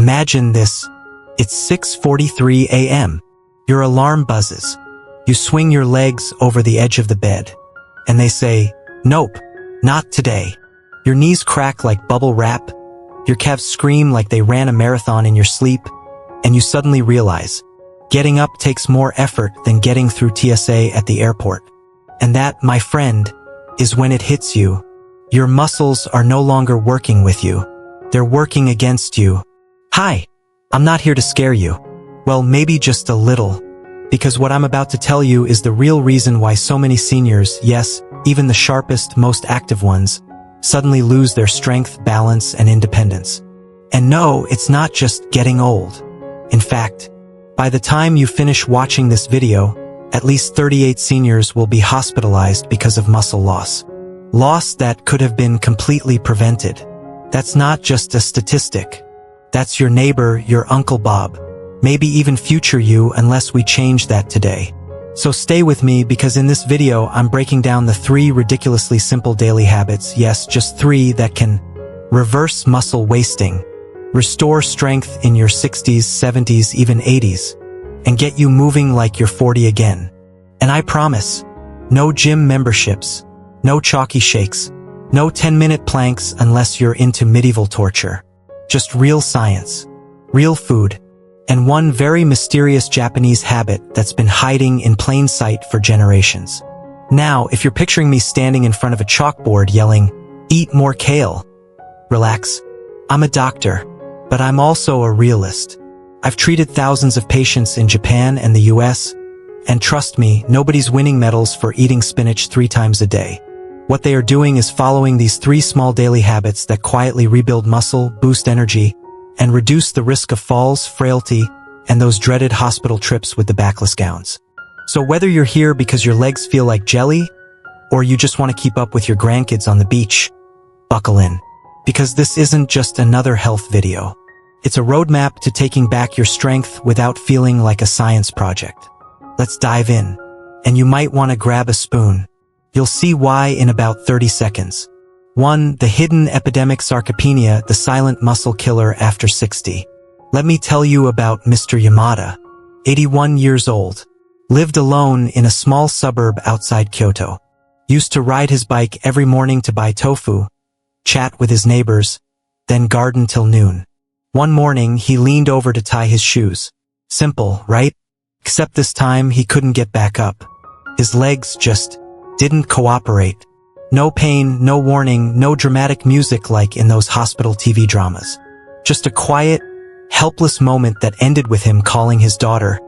Imagine this. It's 6:43 a.m. Your alarm buzzes. You swing your legs over the edge of the bed. And they say, "Nope, not today." Your knees crack like bubble wrap. Your calves scream like they ran a marathon in your sleep. And you suddenly realize, getting up takes more effort than getting through TSA at the airport. And that, my friend, is when it hits you. Your muscles are no longer working with you. They're working against you. Hi, I'm not here to scare you. Well, maybe just a little. Because what I'm about to tell you is the real reason why so many seniors, yes, even the sharpest, most active ones, suddenly lose their strength, balance, and independence. And no, it's not just getting old. In fact, by the time you finish watching this video, at least 38 seniors will be hospitalized because of muscle loss. Loss that could have been completely prevented. That's not just a statistic. That's your neighbor, your Uncle Bob, maybe even future you unless we change that today. So stay with me because in this video I'm breaking down the 3 ridiculously simple daily habits, yes, just 3 that can reverse muscle wasting, restore strength in your 60s, 70s, even 80s, and get you moving like you're 40 again. And I promise, no gym memberships, no chalky shakes, no 10-minute planks unless you're into medieval torture. Just real science, real food, and one very mysterious Japanese habit that's been hiding in plain sight for generations. Now, if you're picturing me standing in front of a chalkboard yelling, "Eat more kale," relax. I'm a doctor, but I'm also a realist. I've treated thousands of patients in Japan and the US, and trust me, nobody's winning medals for eating spinach 3 times a day. What they are doing is following these 3 small daily habits that quietly rebuild muscle, boost energy, and reduce the risk of falls, frailty, and those dreaded hospital trips with the backless gowns. So whether you're here because your legs feel like jelly, or you just want to keep up with your grandkids on the beach, buckle in. Because this isn't just another health video. It's a roadmap to taking back your strength without feeling like a science project. Let's dive in. And you might want to grab a spoon. You'll see why in about 30 seconds. 1. The hidden epidemic sarcopenia, the silent muscle killer after 60. Let me tell you about Mr. Yamada, 81 years old. Lived alone in a small suburb outside Kyoto. Used to ride his bike every morning to buy tofu, chat with his neighbors, then garden till noon. One morning, he leaned over to tie his shoes. Simple, right? Except this time, he couldn't get back up. His legs just didn't cooperate. No pain, no warning, no dramatic music like in those hospital TV dramas. Just a quiet, helpless moment that ended with him calling his daughter,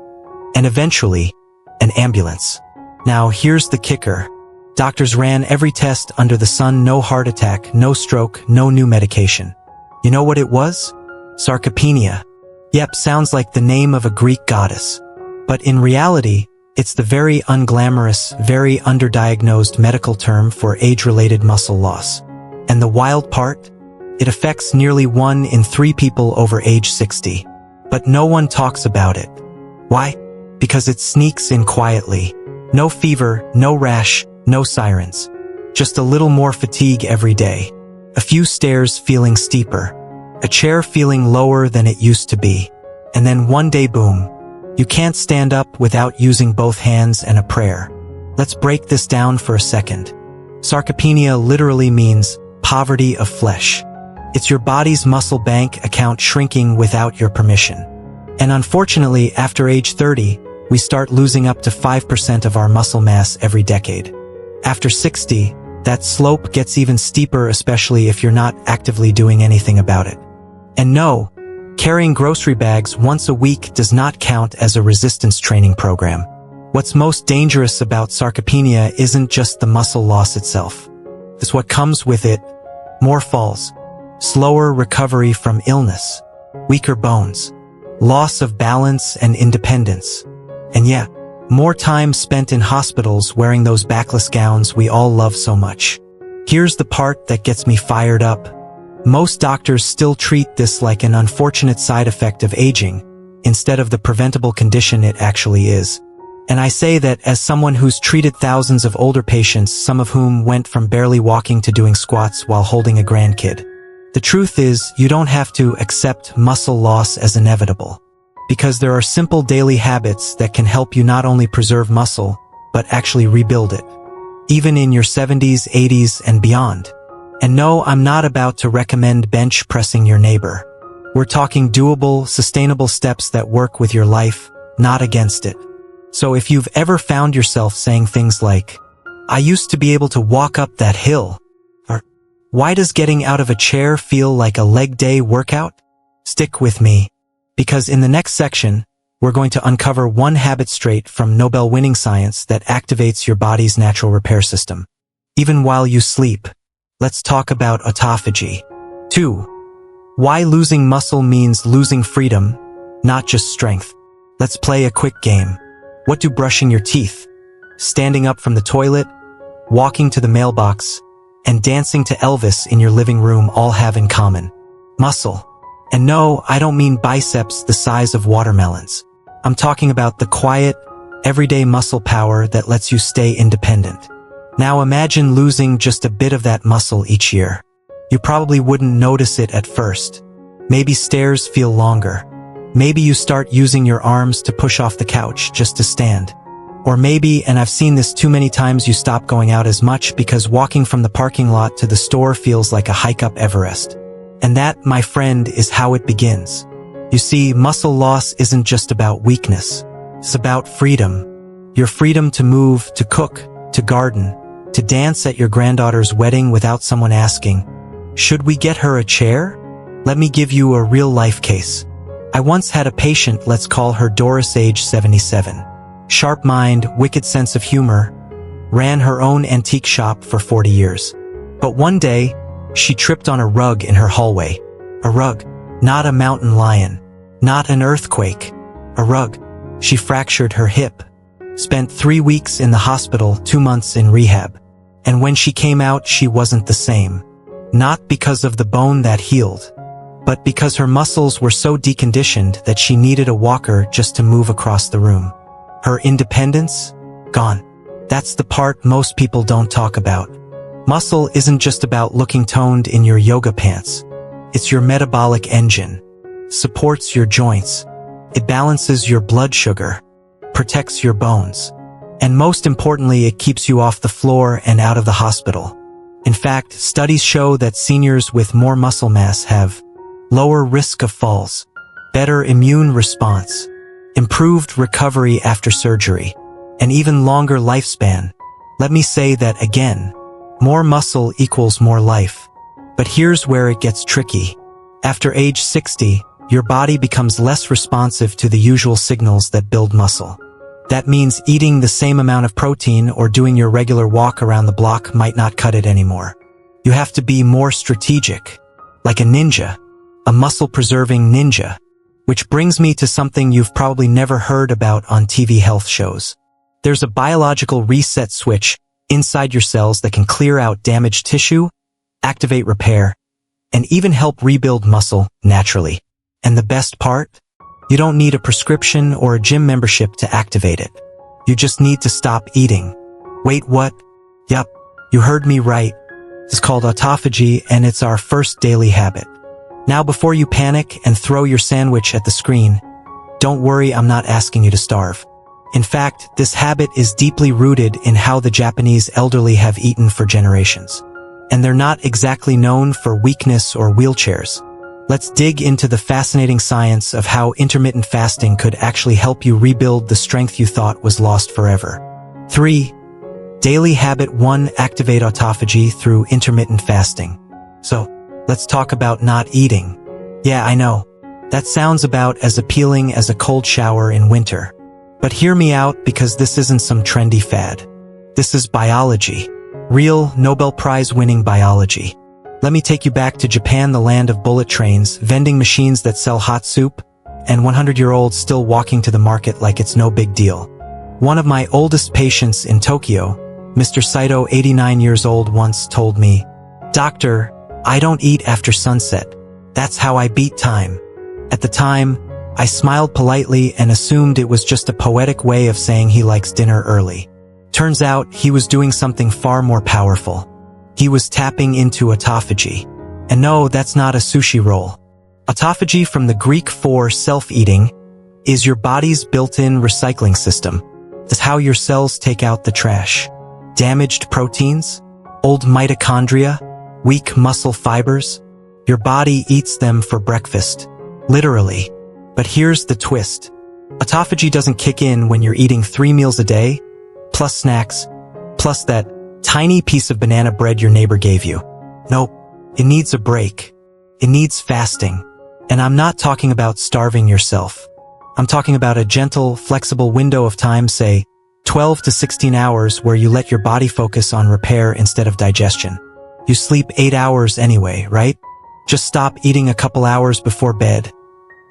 and eventually, an ambulance. Now, here's the kicker. Doctors ran every test under the sun, no heart attack, no stroke, no new medication. You know what it was? Sarcopenia. Yep, sounds like the name of a Greek goddess. But in reality, it's the very unglamorous, very underdiagnosed medical term for age-related muscle loss. And the wild part? It affects nearly 1 in 3 people over age 60. But no one talks about it. Why? Because it sneaks in quietly. No fever, no rash, no sirens. Just a little more fatigue every day. A few stairs feeling steeper. A chair feeling lower than it used to be. And then one day, boom. You can't stand up without using both hands and a prayer. Let's break this down for a second. Sarcopenia literally means poverty of flesh. It's your body's muscle bank account shrinking without your permission. And unfortunately, after age 30, we start losing up to 5% of our muscle mass every decade. After 60, that slope gets even steeper, especially if you're not actively doing anything about it. And no, carrying grocery bags once a week does not count as a resistance training program. What's most dangerous about sarcopenia isn't just the muscle loss itself. It's what comes with it. More falls, slower recovery from illness, weaker bones, loss of balance and independence. And yeah, more time spent in hospitals wearing those backless gowns we all love so much. Here's the part that gets me fired up. Most doctors still treat this like an unfortunate side effect of aging, instead of the preventable condition it actually is. And I say that as someone who's treated thousands of older patients, some of whom went from barely walking to doing squats while holding a grandkid. The truth is, you don't have to accept muscle loss as inevitable, because there are simple daily habits that can help you not only preserve muscle, but actually rebuild it, even in your 70s, 80s, and beyond. And no, I'm not about to recommend bench pressing your neighbor. We're talking doable, sustainable steps that work with your life, not against it. So if you've ever found yourself saying things like, "I used to be able to walk up that hill," or "Why does getting out of a chair feel like a leg day workout?" stick with me, because in the next section, we're going to uncover one habit straight from Nobel-winning science that activates your body's natural repair system, even while you sleep. Let's talk about autophagy. 2. Why losing muscle means losing freedom, not just strength. Let's play a quick game. What do brushing your teeth, standing up from the toilet, walking to the mailbox, and dancing to Elvis in your living room all have in common? Muscle. And no, I don't mean biceps the size of watermelons. I'm talking about the quiet, everyday muscle power that lets you stay independent. Now imagine losing just a bit of that muscle each year. You probably wouldn't notice it at first. Maybe stairs feel longer. Maybe you start using your arms to push off the couch just to stand. Or maybe, and I've seen this too many times, you stop going out as much because walking from the parking lot to the store feels like a hike up Everest. And that, my friend, is how it begins. You see, muscle loss isn't just about weakness. It's about freedom. Your freedom to move, to cook, to garden, to dance at your granddaughter's wedding without someone asking, "Should we get her a chair?" Let me give you a real-life case. I once had a patient, let's call her Doris, age 77. Sharp mind, wicked sense of humor, ran her own antique shop for 40 years. But one day, she tripped on a rug in her hallway. A rug, not a mountain lion, not an earthquake, a rug. She fractured her hip, spent 3 weeks in the hospital, 2 months in rehab. And when she came out, she wasn't the same. Not because of the bone that healed, but because her muscles were so deconditioned that she needed a walker just to move across the room. Her independence? Gone. That's the part most people don't talk about. Muscle isn't just about looking toned in your yoga pants. It's your metabolic engine. Supports your joints. It balances your blood sugar. Protects your bones. And most importantly, it keeps you off the floor and out of the hospital. In fact, studies show that seniors with more muscle mass have lower risk of falls, better immune response, improved recovery after surgery, and even longer lifespan. Let me say that again. More muscle equals more life. But here's where it gets tricky. After age 60, your body becomes less responsive to the usual signals that build muscle. That means eating the same amount of protein or doing your regular walk around the block might not cut it anymore. You have to be more strategic, like a ninja, a muscle-preserving ninja. Which brings me to something you've probably never heard about on TV health shows. There's a biological reset switch inside your cells that can clear out damaged tissue, activate repair, and even help rebuild muscle naturally. And the best part? You don't need a prescription or a gym membership to activate it. You just need to stop eating. Wait, what? Yup, you heard me right. It's called autophagy, and it's our first daily habit. Now before you panic and throw your sandwich at the screen, don't worry, I'm not asking you to starve. In fact, this habit is deeply rooted in how the Japanese elderly have eaten for generations. And they're not exactly known for weakness or wheelchairs. Let's dig into the fascinating science of how intermittent fasting could actually help you rebuild the strength you thought was lost forever. 3. Daily Habit 1. Activate autophagy through intermittent fasting. So, let's talk about not eating. Yeah, I know. That sounds about as appealing as a cold shower in winter. But hear me out, because this isn't some trendy fad. This is biology. Real, Nobel Prize-winning biology. Let me take you back to Japan, the land of bullet trains, vending machines that sell hot soup, and 100-year-olds still walking to the market like it's no big deal. One of my oldest patients in Tokyo, Mr. Saito, 89 years old, once told me, "Doctor, I don't eat after sunset. That's how I beat time." At the time, I smiled politely and assumed it was just a poetic way of saying he likes dinner early. Turns out he was doing something far more powerful. He was tapping into autophagy. And no, that's not a sushi roll. Autophagy, from the Greek for self-eating, is your body's built-in recycling system. It's how your cells take out the trash. Damaged proteins, old mitochondria, weak muscle fibers. Your body eats them for breakfast. Literally. But here's the twist. Autophagy doesn't kick in when you're eating 3 meals a day, plus snacks, plus that tiny piece of banana bread your neighbor gave you. Nope. It needs a break. It needs fasting. And I'm not talking about starving yourself. I'm talking about a gentle, flexible window of time, say 12 to 16 hours, where you let your body focus on repair instead of digestion. You sleep 8 hours anyway, right? Just stop eating a couple hours before bed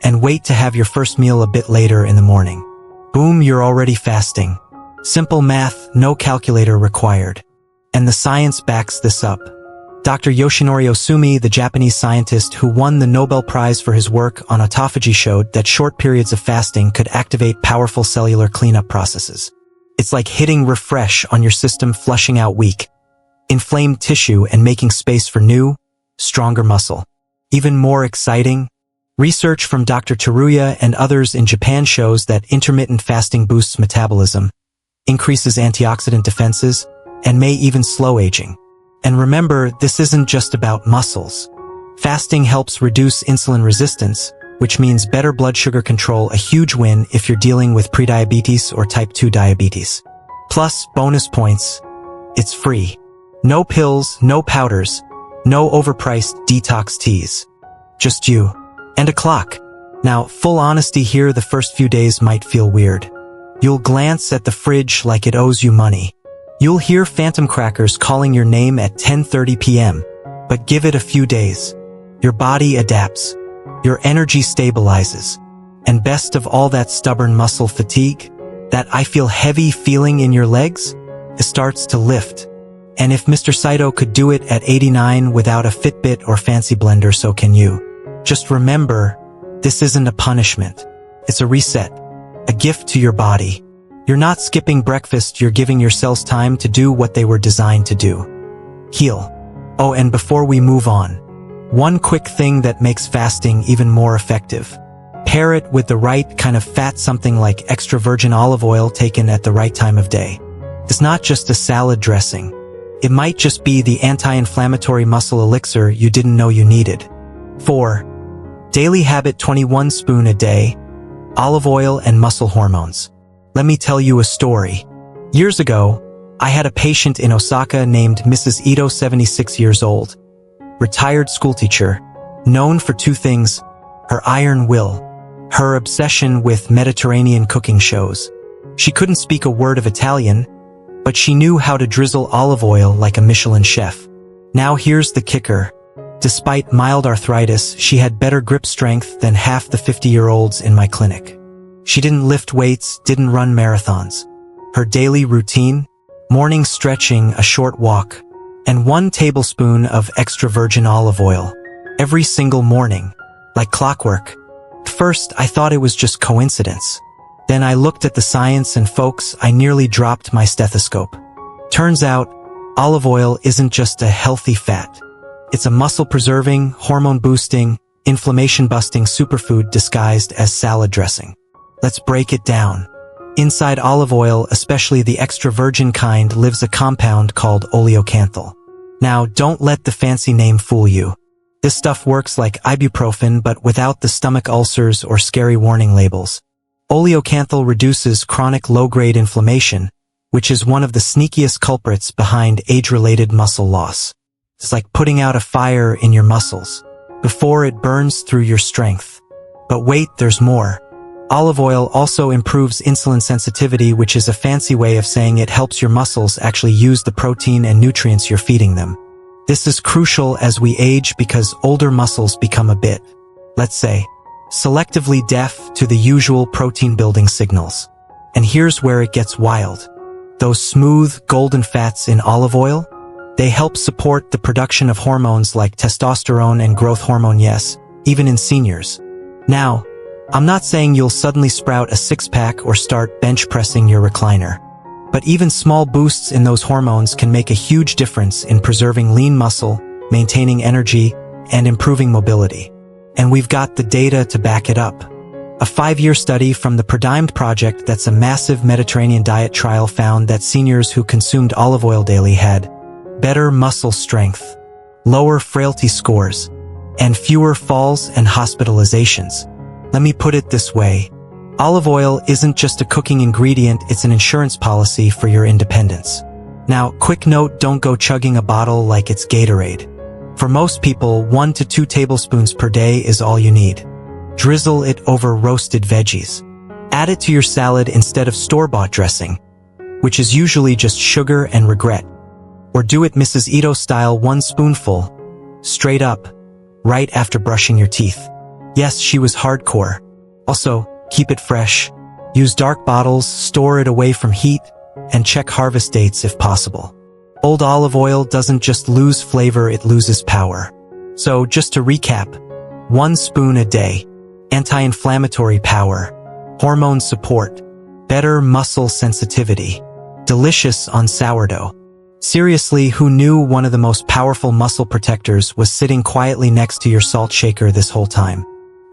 and wait to have your first meal a bit later in the morning. Boom, you're already fasting. Simple math, no calculator required. And the science backs this up. Dr. Yoshinori Osumi, the Japanese scientist who won the Nobel Prize for his work on autophagy, showed that short periods of fasting could activate powerful cellular cleanup processes. It's like hitting refresh on your system, flushing out weak, inflamed tissue and making space for new, stronger muscle. Even more exciting, research from Dr. Teruya and others in Japan shows that intermittent fasting boosts metabolism, increases antioxidant defenses, and may even slow aging. And remember, this isn't just about muscles. Fasting helps reduce insulin resistance, which means better blood sugar control, a huge win if you're dealing with prediabetes or type 2 diabetes. Plus, bonus points, it's free. No pills, no powders, no overpriced detox teas. Just you and a clock. Now, full honesty here, the first few days might feel weird. You'll glance at the fridge like it owes you money. You'll hear phantom crackers calling your name at 10:30 p.m. But give it a few days. Your body adapts. Your energy stabilizes. And best of all, that stubborn muscle fatigue, that I feel heavy feeling in your legs, it starts to lift. And if Mr. Saito could do it at 89 without a Fitbit or fancy blender, so can you. Just remember, this isn't a punishment. It's a reset. A gift to your body. You're not skipping breakfast, you're giving your cells time to do what they were designed to do. Heal. Oh, and before we move on, one quick thing that makes fasting even more effective. Pair it with the right kind of fat, something like extra virgin olive oil taken at the right time of day. It's not just a salad dressing. It might just be the anti-inflammatory muscle elixir you didn't know you needed. 4. Daily habit: 21 spoon a day, olive oil and muscle hormones. Let me tell you a story. Years ago, I had a patient in Osaka named Mrs. Ito, 76 years old, retired schoolteacher, known for two things: her iron will, her obsession with Mediterranean cooking shows. She couldn't speak a word of Italian, but she knew how to drizzle olive oil like a Michelin chef. Now here's the kicker. Despite mild arthritis, she had better grip strength than half the 50-year-olds in my clinic. She didn't lift weights, didn't run marathons. Her daily routine: morning stretching, a short walk, and 1 tablespoon of extra virgin olive oil. Every single morning, like clockwork. At first, I thought it was just coincidence. Then I looked at the science and folks, I nearly dropped my stethoscope. Turns out, olive oil isn't just a healthy fat. It's a muscle-preserving, hormone-boosting, inflammation-busting superfood disguised as salad dressing. Let's break it down. Inside olive oil, especially the extra virgin kind, lives a compound called oleocanthal. Now, don't let the fancy name fool you. This stuff works like ibuprofen but without the stomach ulcers or scary warning labels. Oleocanthal reduces chronic low-grade inflammation, which is one of the sneakiest culprits behind age-related muscle loss. It's like putting out a fire in your muscles before it burns through your strength. But wait, there's more. Olive oil also improves insulin sensitivity, which is a fancy way of saying it helps your muscles actually use the protein and nutrients you're feeding them. This is crucial as we age because older muscles become a bit, let's say, selectively deaf to the usual protein-building signals. And here's where it gets wild. Those smooth, golden fats in olive oil, they help support the production of hormones like testosterone and growth hormone, yes, even in seniors. Now, I'm not saying you'll suddenly sprout a six-pack or start bench pressing your recliner. But even small boosts in those hormones can make a huge difference in preserving lean muscle, maintaining energy, and improving mobility. And we've got the data to back it up. A 5-year study from the Predimed Project, that's a massive Mediterranean diet trial, found that seniors who consumed olive oil daily had better muscle strength, lower frailty scores, and fewer falls and hospitalizations. Let me put it this way. Olive oil isn't just a cooking ingredient, it's an insurance policy for your independence. Now, quick note, don't go chugging a bottle like it's Gatorade. For most people, 1 to 2 tablespoons per day is all you need. Drizzle it over roasted veggies. Add it to your salad instead of store-bought dressing, which is usually just sugar and regret. Or do it Mrs. Ito style, 1 spoonful, straight up, right after brushing your teeth. Yes, she was hardcore. Also, keep it fresh. Use dark bottles, store it away from heat, and check harvest dates if possible. Old olive oil doesn't just lose flavor, it loses power. So, just to recap, 1 spoon a day. Anti-inflammatory power, hormone support, better muscle sensitivity, delicious on sourdough. Seriously, who knew one of the most powerful muscle protectors was sitting quietly next to your salt shaker this whole time?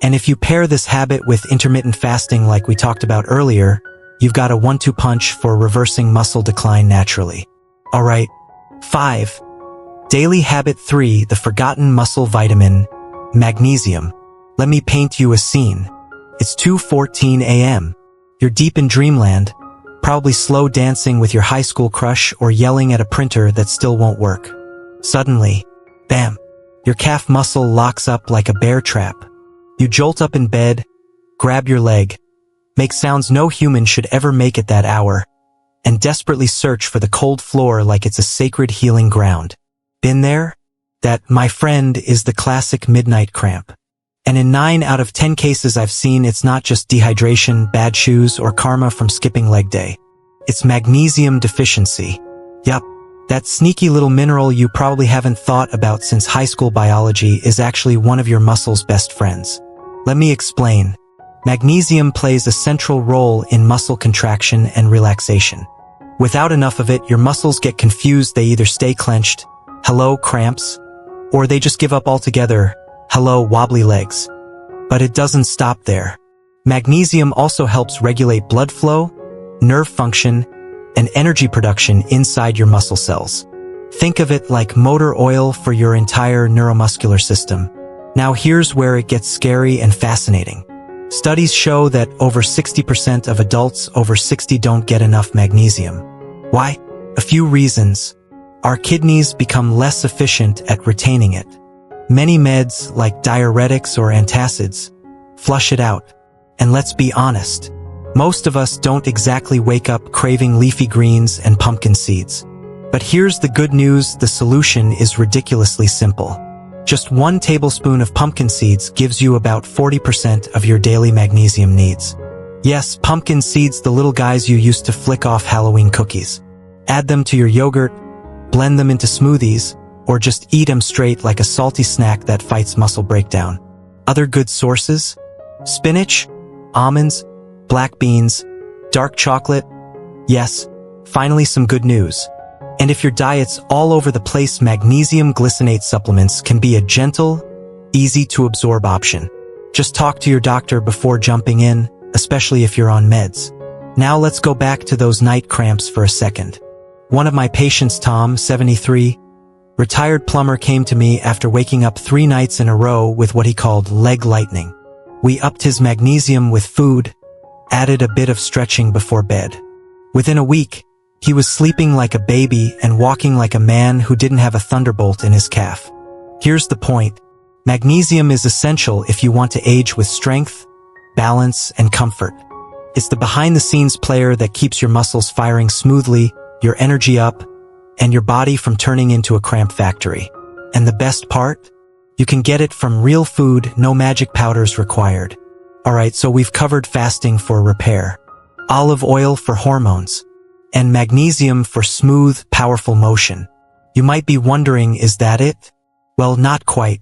And if you pair this habit with intermittent fasting like we talked about earlier, you've got a 1-2 punch for reversing muscle decline naturally. Alright, 5. Daily habit 3, the forgotten muscle vitamin, magnesium. Let me paint you a scene. It's 2:14 a.m. You're deep in dreamland, probably slow dancing with your high school crush or yelling at a printer that still won't work. Suddenly, bam, your calf muscle locks up like a bear trap. You jolt up in bed, grab your leg, make sounds no human should ever make at that hour, and desperately search for the cold floor like it's a sacred healing ground. Been there? That, my friend, is the classic midnight cramp. And in 9 out of 10 cases I've seen, it's not just dehydration, bad shoes, or karma from skipping leg day. It's magnesium deficiency. Yup, that sneaky little mineral you probably haven't thought about since high school biology is actually one of your muscle's best friends. Let me explain. Magnesium plays a central role in muscle contraction and relaxation. Without enough of it, your muscles get confused. They either stay clenched, hello cramps, or they just give up altogether, hello wobbly legs. But it doesn't stop there. Magnesium also helps regulate blood flow, nerve function, and energy production inside your muscle cells. Think of it like motor oil for your entire neuromuscular system. Now here's where it gets scary and fascinating. Studies show that over 60% of adults over 60 don't get enough magnesium. Why? A few reasons. Our kidneys become less efficient at retaining it. Many meds, like diuretics or antacids, flush it out. And let's be honest, most of us don't exactly wake up craving leafy greens and pumpkin seeds. But here's the good news, the solution is ridiculously simple. Just 1 tablespoon of pumpkin seeds gives you about 40% of your daily magnesium needs. Yes, pumpkin seeds, the little guys you used to flick off Halloween cookies. Add them to your yogurt, blend them into smoothies, or just eat them straight like a salty snack that fights muscle breakdown. Other good sources? Spinach, almonds, black beans, dark chocolate. Yes, finally some good news. And if your diet's all over the place, magnesium glycinate supplements can be a gentle, easy-to-absorb option. Just talk to your doctor before jumping in, especially if you're on meds. Now let's go back to those night cramps for a second. One of my patients, Tom, 73, retired plumber, came to me after waking up 3 nights in a row with what he called leg lightning. We upped his magnesium with food, added a bit of stretching before bed. Within a week, he was sleeping like a baby and walking like a man who didn't have a thunderbolt in his calf. Here's the point. Magnesium is essential if you want to age with strength, balance, and comfort. It's the behind-the-scenes player that keeps your muscles firing smoothly, your energy up, and your body from turning into a cramp factory. And the best part? You can get it from real food, no magic powders required. Alright, so we've covered fasting for repair, olive oil for hormones, and magnesium for smooth, powerful motion. You might be wondering, is that it? Well, not quite.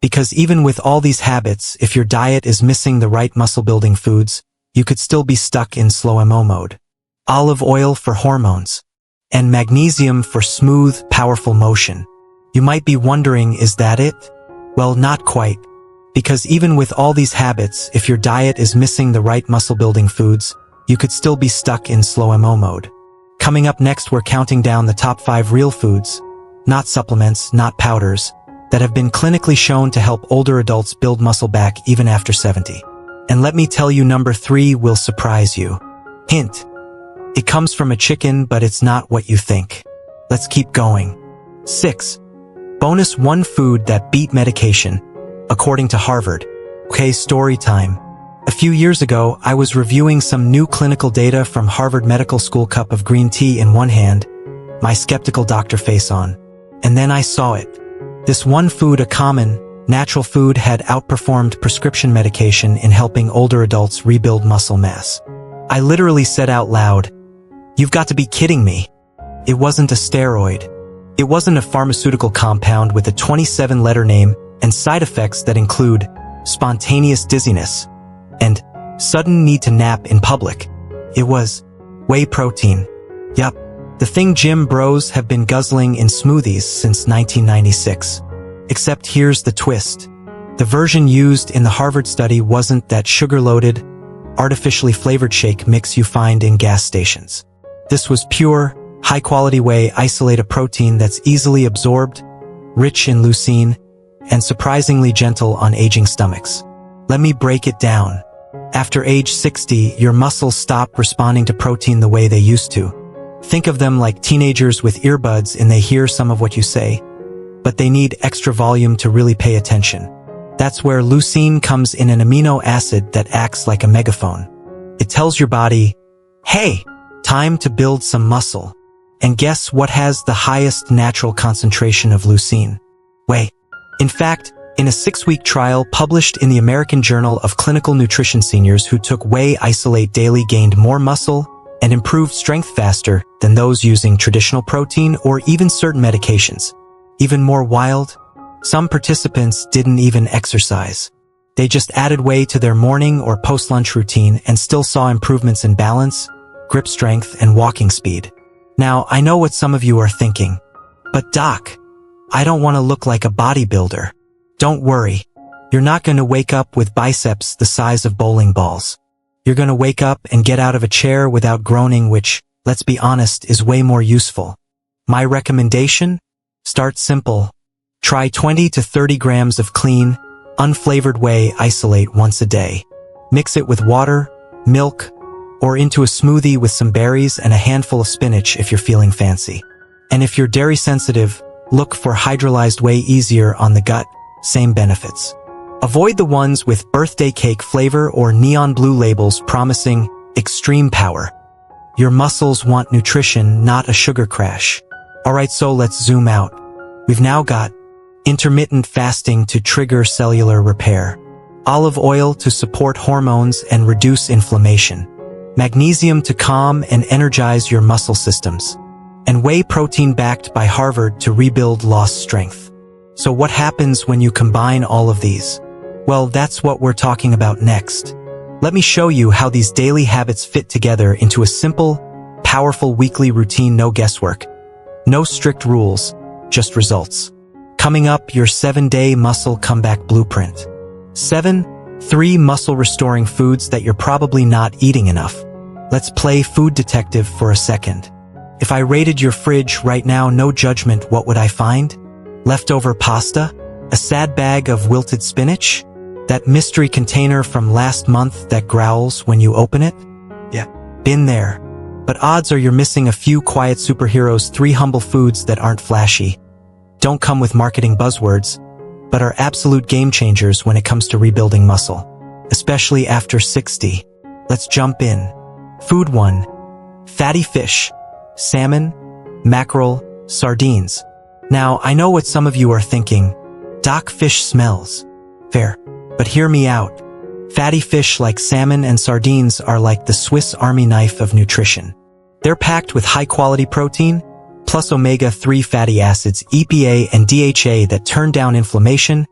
Because even with all these habits, if your diet is missing the right muscle-building foods, you could still be stuck in slow MO mode. Olive oil for hormones, and magnesium for smooth, powerful motion. You might be wondering, is that it? Well, not quite. Because even with all these habits, if your diet is missing the right muscle-building foods, you could still be stuck in slow-mo mode. Coming up next, we're counting down the top 5 real foods, not supplements, not powders, that have been clinically shown to help older adults build muscle back even after 70. And let me tell you, number 3 will surprise you. Hint: it comes from a chicken, but it's not what you think. Let's keep going. 6. Bonus 1 food that beat medication, according to Harvard. Okay, story time. A few years ago, I was reviewing some new clinical data from Harvard Medical School, cup of green tea in one hand, my skeptical doctor face on. And then I saw it. This one food, a common, natural food, had outperformed prescription medication in helping older adults rebuild muscle mass. I literally said out loud, "You've got to be kidding me." It wasn't a steroid. It wasn't a pharmaceutical compound with a 27-letter name and side effects that include spontaneous dizziness and sudden need to nap in public. It was whey protein. Yup, the thing gym bros have been guzzling in smoothies since 1996. Except here's the twist. The version used in the Harvard study wasn't that sugar-loaded, artificially flavored shake mix you find in gas stations. This was pure, high-quality whey isolate, a protein that's easily absorbed, rich in leucine, and surprisingly gentle on aging stomachs. Let me break it down. After age 60, your muscles stop responding to protein the way they used to. Think of them like teenagers with earbuds and they hear some of what you say, but they need extra volume to really pay attention. That's where leucine comes in, an amino acid that acts like a megaphone. It tells your body, hey, time to build some muscle. And guess what has the highest natural concentration of leucine? Whey. In fact, in a 6-week trial published in the American Journal of Clinical Nutrition, seniors who took whey isolate daily gained more muscle and improved strength faster than those using traditional protein or even certain medications. Even more wild, some participants didn't even exercise. They just added whey to their morning or post-lunch routine and still saw improvements in balance, grip strength, and walking speed. Now, I know what some of you are thinking, but doc, I don't want to look like a bodybuilder. Don't worry. You're not going to wake up with biceps the size of bowling balls. You're going to wake up and get out of a chair without groaning, which, let's be honest, is way more useful. My recommendation? Start simple. Try 20 to 30 grams of clean, unflavored whey isolate once a day. Mix it with water, milk, or into a smoothie with some berries and a handful of spinach if you're feeling fancy. And if you're dairy sensitive, look for hydrolyzed whey, easier on the gut, same benefits. Avoid the ones with birthday cake flavor or neon blue labels promising extreme power. Your muscles want nutrition, not a sugar crash. Alright, so let's zoom out. We've now got intermittent fasting to trigger cellular repair, olive oil to support hormones and reduce inflammation, magnesium to calm and energize your muscle systems, and whey protein backed by Harvard to rebuild lost strength. So what happens when you combine all of these? Well, that's what we're talking about next. Let me show you how these daily habits fit together into a simple, powerful weekly routine. No guesswork, no strict rules, just results. Coming up, your 7-day muscle comeback blueprint. 7. 3 muscle-restoring foods that you're probably not eating enough. Let's play food detective for a second. If I raided your fridge right now, no judgment, what would I find? Leftover pasta? A sad bag of wilted spinach? That mystery container from last month that growls when you open it? Yeah, been there. But odds are you're missing a few quiet superheroes. 3 humble foods that aren't flashy, don't come with marketing buzzwords, but are absolute game changers when it comes to rebuilding muscle, especially after 60. Let's jump in. Food 1. Fatty fish. Salmon, mackerel, sardines. Now, I know what some of you are thinking. Doc, fish smells. Fair. But hear me out. Fatty fish like salmon and sardines are like the Swiss Army knife of nutrition. They're packed with high-quality protein, plus omega-3 fatty acids, EPA and DHA that turn down inflammation,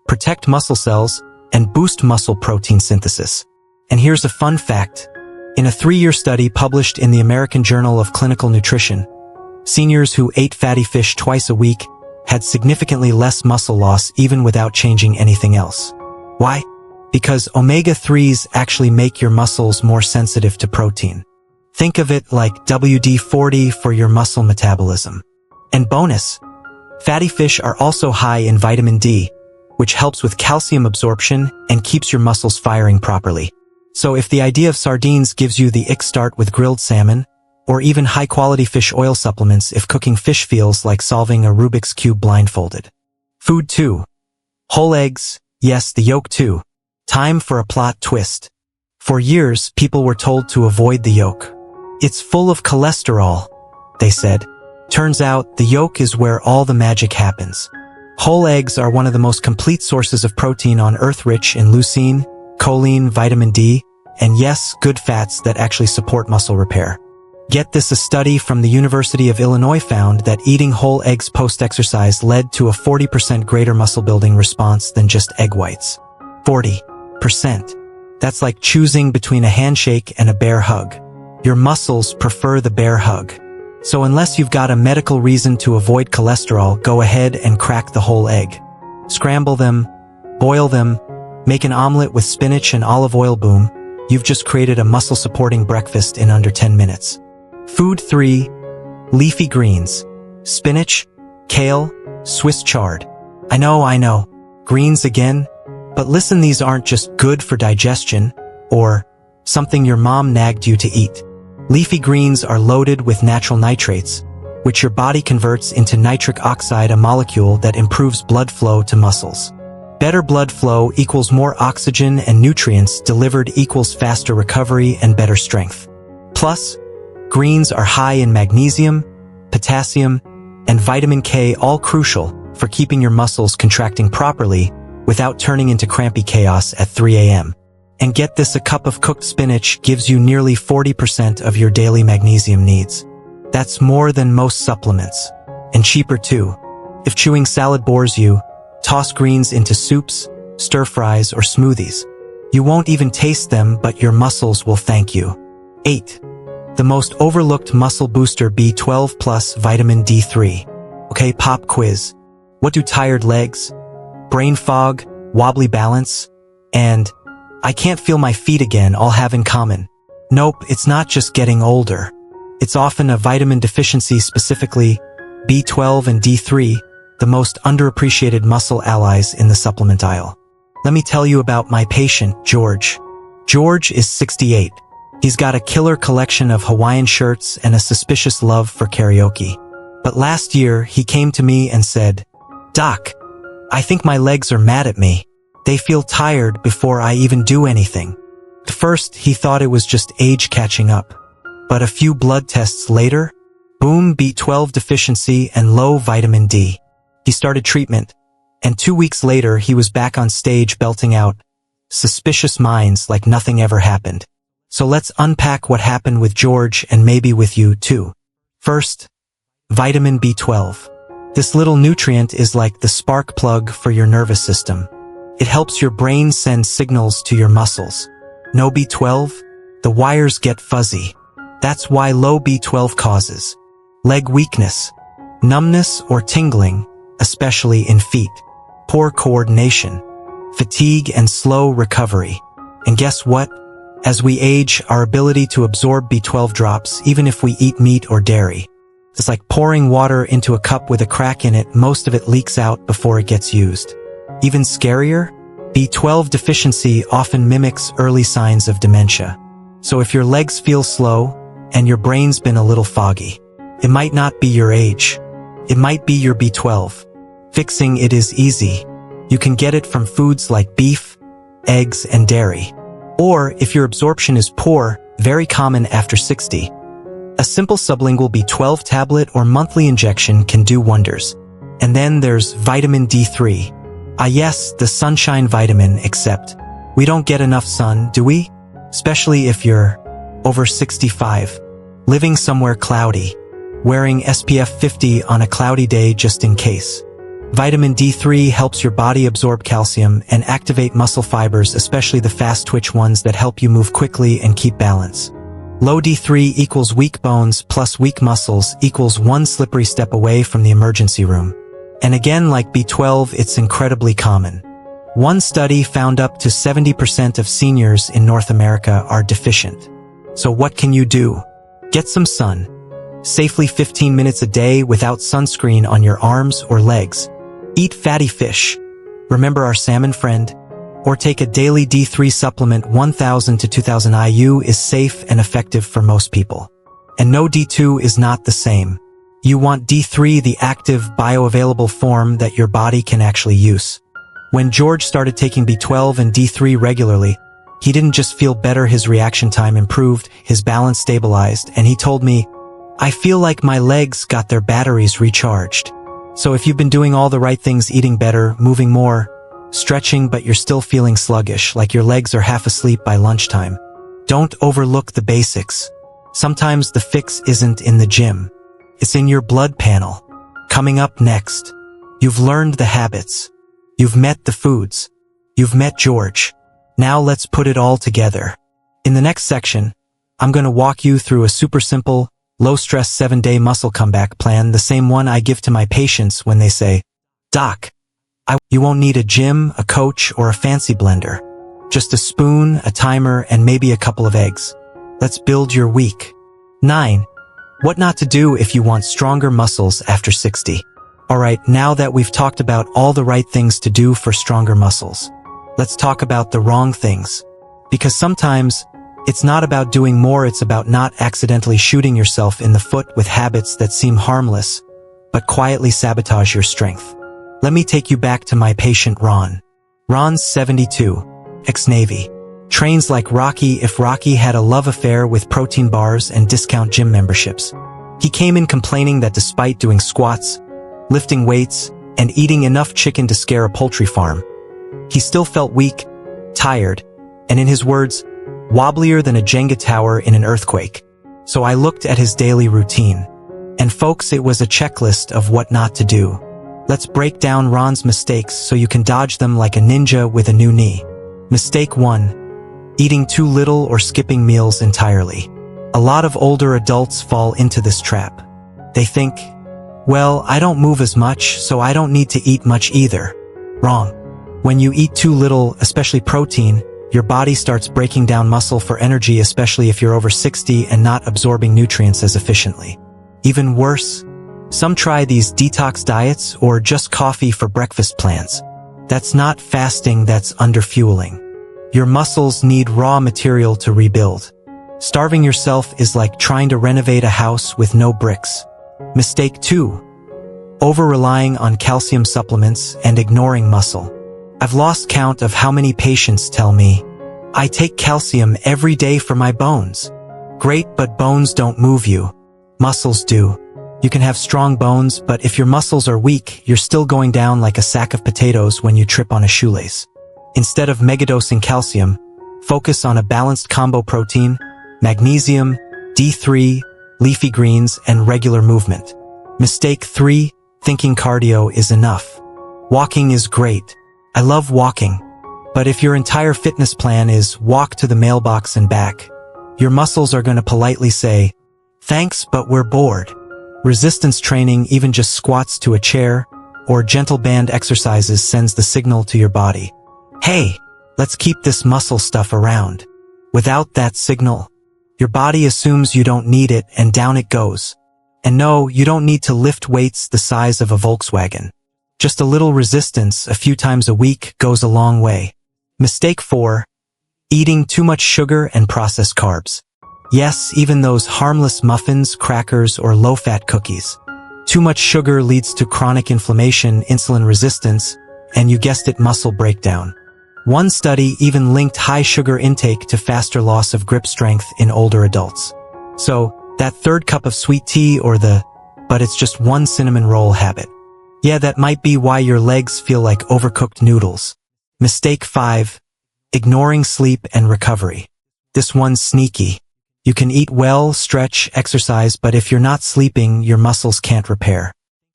protect muscle cells, and boost muscle protein synthesis. And here's a fun fact. In a 3-year study published in the American Journal of Clinical Nutrition, seniors who ate fatty fish twice a week had significantly less muscle loss even without changing anything else. Why? Because omega-3s actually make your muscles more sensitive to protein. Think of it like WD-40 for your muscle metabolism. And bonus, fatty fish are also high in vitamin D, which helps with calcium absorption and keeps your muscles firing properly. So if the idea of sardines gives you the ick, start with grilled salmon, or even high-quality fish oil supplements if cooking fish feels like solving a Rubik's Cube blindfolded. Food 2. Whole eggs, yes, the yolk too. Time for a plot twist. For years, people were told to avoid the yolk. It's full of cholesterol, they said. Turns out, the yolk is where all the magic happens. Whole eggs are one of the most complete sources of protein on Earth, rich in leucine, choline, vitamin D, and yes, good fats that actually support muscle repair. Get this, a study from the University of Illinois found that eating whole eggs post-exercise led to a 40% greater muscle-building response than just egg whites. 40%. That's like choosing between a handshake and a bear hug. Your muscles prefer the bear hug. So unless you've got a medical reason to avoid cholesterol, go ahead and crack the whole egg. Scramble them, boil them, make an omelet with spinach and olive oil. Boom, you've just created a muscle-supporting breakfast in under 10 minutes. Food 3. Leafy greens. Spinach, kale, Swiss chard. I know. Greens again? But listen, these aren't just good for digestion or something your mom nagged you to eat. Leafy greens are loaded with natural nitrates, which your body converts into nitric oxide, a molecule that improves blood flow to muscles. Better blood flow equals more oxygen, and nutrients delivered equals faster recovery and better strength. Plus, greens are high in magnesium, potassium, and vitamin K, all crucial for keeping your muscles contracting properly without turning into crampy chaos at 3 a.m. And get this, a cup of cooked spinach gives you nearly 40% of your daily magnesium needs. That's more than most supplements. And cheaper too. If chewing salad bores you, toss greens into soups, stir-fries, or smoothies. You won't even taste them, but your muscles will thank you. 8. The most overlooked muscle booster, B12 plus vitamin D3. Okay, pop quiz. What do tired legs, brain fog, wobbly balance, and I can't feel my feet again all have in common? Nope, it's not just getting older. It's often a vitamin deficiency, specifically B12 and D3, the most underappreciated muscle allies in the supplement aisle. Let me tell you about my patient, George. George is 68. He's got a killer collection of Hawaiian shirts and a suspicious love for karaoke. But last year, he came to me and said, "Doc, I think my legs are mad at me. They feel tired before I even do anything." At first, he thought it was just age catching up. But a few blood tests later, boom, B12 deficiency and low vitamin D. He started treatment, and 2 weeks later, he was back on stage belting out Suspicious Minds like nothing ever happened. So let's unpack what happened with George and maybe with you too. First, vitamin B12. This little nutrient is like the spark plug for your nervous system. It helps your brain send signals to your muscles. No B12? The wires get fuzzy. That's why low B12 causes leg weakness, numbness or tingling, especially in feet, poor coordination, fatigue and slow recovery. And guess what? As we age, our ability to absorb B12 drops even if we eat meat or dairy. It's like pouring water into a cup with a crack in it. Most of it leaks out before it gets used. Even scarier, B12 deficiency often mimics early signs of dementia. So if your legs feel slow and your brain's been a little foggy, it might not be your age. It might be your B12. Fixing it is easy. You can get it from foods like beef, eggs, and dairy. Or if your absorption is poor, very common after 60, a simple sublingual B12 tablet or monthly injection can do wonders. And then there's vitamin D3. Ah yes, the sunshine vitamin, except we don't get enough sun, do we? Especially if you're over 65, living somewhere cloudy, wearing SPF 50 on a cloudy day just in case. Vitamin D3 helps your body absorb calcium and activate muscle fibers, especially the fast-twitch ones that help you move quickly and keep balance. Low D3 equals weak bones plus weak muscles equals one slippery step away from the emergency room. And again, like B12, it's incredibly common. One study found up to 70% of seniors in North America are deficient. So what can you do? Get some sun. Safely 15 minutes a day without sunscreen on your arms or legs. Eat fatty fish. Remember our salmon friend? Or take a daily D3 supplement. 1000 to 2000 IU is safe and effective for most people. And no, D2 is not the same. You want D3, the active, bioavailable form that your body can actually use. When George started taking B12 and D3 regularly, he didn't just feel better, his reaction time improved, his balance stabilized, and he told me, "I feel like my legs got their batteries recharged." So if you've been doing all the right things, eating better, moving more, stretching, but you're still feeling sluggish, like your legs are half asleep by lunchtime, don't overlook the basics. Sometimes the fix isn't in the gym. It's in your blood panel. Coming up next, you've learned the habits. You've met the foods. You've met George. Now let's put it all together. In the next section, I'm going to walk you through a super simple, low-stress 7-day muscle comeback plan, the same one I give to my patients when they say, "Doc, you won't need a gym, a coach, or a fancy blender. Just a spoon, a timer, and maybe a couple of eggs. Let's build your week." 9. What not to do if you want stronger muscles after 60. Alright, now that we've talked about all the right things to do for stronger muscles, let's talk about the wrong things. Because sometimes, it's not about doing more, it's about not accidentally shooting yourself in the foot with habits that seem harmless, but quietly sabotage your strength. Let me take you back to my patient Ron. Ron's 72, ex-Navy. Trains like Rocky if Rocky had a love affair with protein bars and discount gym memberships. He came in complaining that despite doing squats, lifting weights, and eating enough chicken to scare a poultry farm, he still felt weak, tired, and in his words, wobblier than a Jenga tower in an earthquake. So I looked at his daily routine. And folks, it was a checklist of what not to do. Let's break down Ron's mistakes so you can dodge them like a ninja with a new knee. Mistake 1. Eating too little or skipping meals entirely. A lot of older adults fall into this trap. They think, well, I don't move as much, so I don't need to eat much either. Wrong. When you eat too little, especially protein, your body starts breaking down muscle for energy, especially if you're over 60 and not absorbing nutrients as efficiently. Even worse, some try these detox diets or just coffee for breakfast plans. That's not fasting, that's underfueling. Your muscles need raw material to rebuild. Starving yourself is like trying to renovate a house with no bricks. Mistake 2. Over-relying on calcium supplements and ignoring muscle. I've lost count of how many patients tell me, "I take calcium every day for my bones." Great, but bones don't move you. Muscles do. You can have strong bones, but if your muscles are weak, you're still going down like a sack of potatoes when you trip on a shoelace. Instead of megadosing calcium, focus on a balanced combo: protein, magnesium, D3, leafy greens, and regular movement. Mistake 3. Thinking cardio is enough. Walking is great. I love walking. But if your entire fitness plan is walk to the mailbox and back, your muscles are going to politely say, "Thanks, but we're bored." Resistance training, even just squats to a chair, or gentle band exercises, sends the signal to your body, "Hey, let's keep this muscle stuff around." Without that signal, your body assumes you don't need it and down it goes. And no, you don't need to lift weights the size of a Volkswagen. Just a little resistance a few times a week goes a long way. Mistake 4. Eating too much sugar and processed carbs. Yes, even those harmless muffins, crackers, or low-fat cookies. Too much sugar leads to chronic inflammation, insulin resistance, and you guessed it, muscle breakdown. One study even linked high sugar intake to faster loss of grip strength in older adults. So, that third cup of sweet tea or the, "but it's just one cinnamon roll" habit. Yeah, that might be why your legs feel like overcooked noodles. Mistake 5. Ignoring sleep and recovery. This one's sneaky. You can eat well, stretch, exercise, but if you're not sleeping, your muscles can't repair.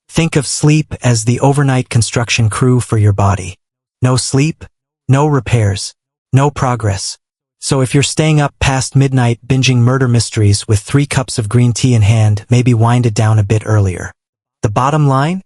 Think of sleep as the overnight construction crew for your body. No sleep, no repairs, no progress. So if you're staying up past midnight binging murder mysteries with 3 cups of green tea in hand, maybe wind it down a bit earlier. The bottom line?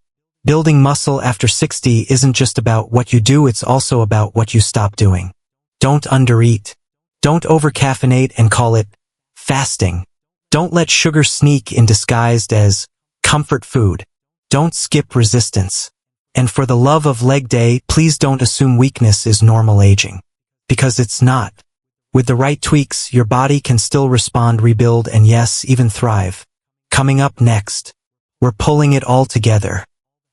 Building muscle after 60 isn't just about what you do, it's also about what you stop doing. Don't undereat. Don't overcaffeinate and call it fasting. Don't let sugar sneak in disguised as comfort food. Don't skip resistance. And for the love of leg day, please don't assume weakness is normal aging. Because it's not. With the right tweaks, your body can still respond, rebuild, and yes, even thrive. Coming up next, we're pulling it all together.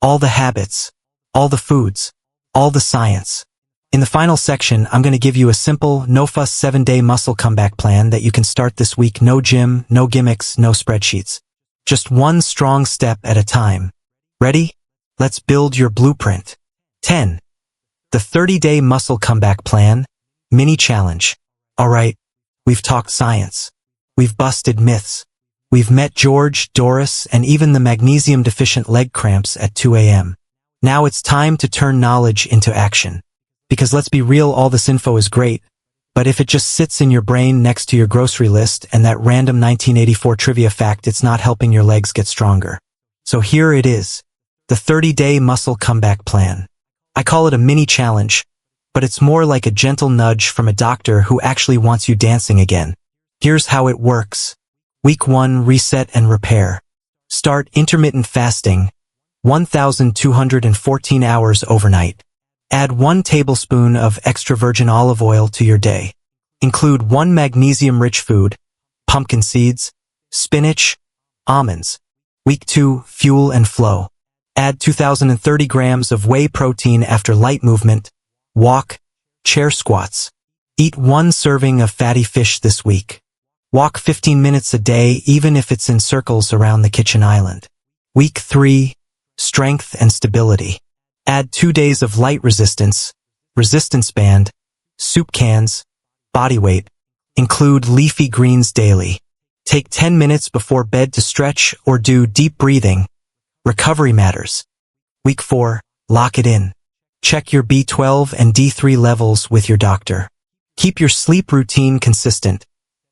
All the habits, all the foods, all the science. In the final section, I'm going to give you a simple, no-fuss 7-day muscle comeback plan that you can start this week. No gym, no gimmicks, no spreadsheets. Just one strong step at a time. Ready? Let's build your blueprint. 10. The 30-day muscle comeback plan, mini challenge. Alright, we've talked science. We've busted myths. We've met George, Doris, and even the magnesium-deficient leg cramps at 2 a.m. Now it's time to turn knowledge into action. Because let's be real, all this info is great, but if it just sits in your brain next to your grocery list and that random 1984 trivia fact, it's not helping your legs get stronger. So here it is. The 30-day muscle comeback plan. I call it a mini challenge, but it's more like a gentle nudge from a doctor who actually wants you dancing again. Here's how it works. Week 1, reset and repair. Start intermittent fasting, 1,214 hours overnight. Add 1 tablespoon of extra virgin olive oil to your day. Include 1 magnesium-rich food, pumpkin seeds, spinach, almonds. Week 2, fuel and flow. Add 2,030 grams of whey protein after light movement, walk, chair squats. Eat 1 serving of fatty fish this week. Walk 15 minutes a day, even if it's in circles around the kitchen island. Week 3, strength and stability. Add 2 days of light resistance band, soup cans, body weight. Include leafy greens daily. Take 10 minutes before bed to stretch or do deep breathing. Recovery matters. Week 4, lock it in. Check your B12 and D3 levels with your doctor. Keep your sleep routine consistent.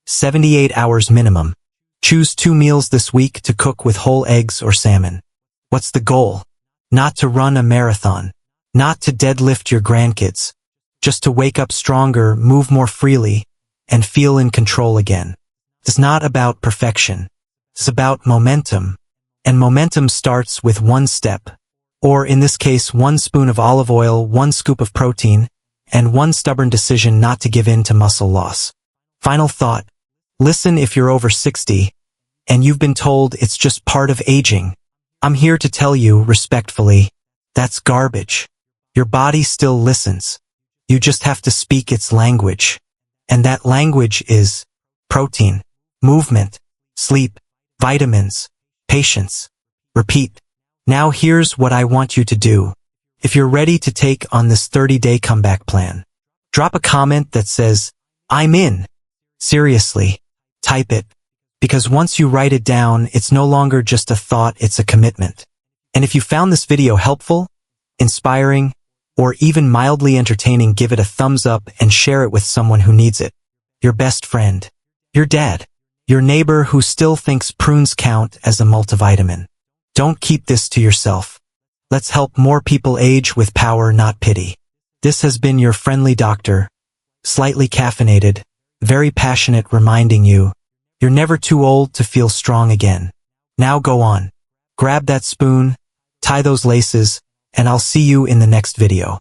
78 hours minimum. Choose 2 meals this week to cook with whole eggs or salmon. What's the goal? Not to run a marathon. Not to deadlift your grandkids. Just to wake up stronger, move more freely, and feel in control again. It's not about perfection. It's about momentum. And momentum starts with 1 step. Or in this case, 1 spoon of olive oil, 1 scoop of protein, and 1 stubborn decision not to give in to muscle loss. Final thought. Listen, if you're over 60, and you've been told it's just part of aging, I'm here to tell you respectfully, that's garbage. Your body still listens. You just have to speak its language. And that language is protein, movement, sleep, vitamins, patience. Repeat. Now here's what I want you to do. If you're ready to take on this 30-day comeback plan, drop a comment that says, I'm in. Seriously, type it. Because once you write it down, it's no longer just a thought, it's a commitment. And if you found this video helpful, inspiring, or even mildly entertaining, give it a thumbs up and share it with someone who needs it. Your best friend, your dad, your neighbor who still thinks prunes count as a multivitamin. Don't keep this to yourself. Let's help more people age with power, not pity. This has been your friendly doctor, slightly caffeinated, very passionate, reminding you, you're never too old to feel strong again. Now go on. Grab that spoon, tie those laces, and I'll see you in the next video.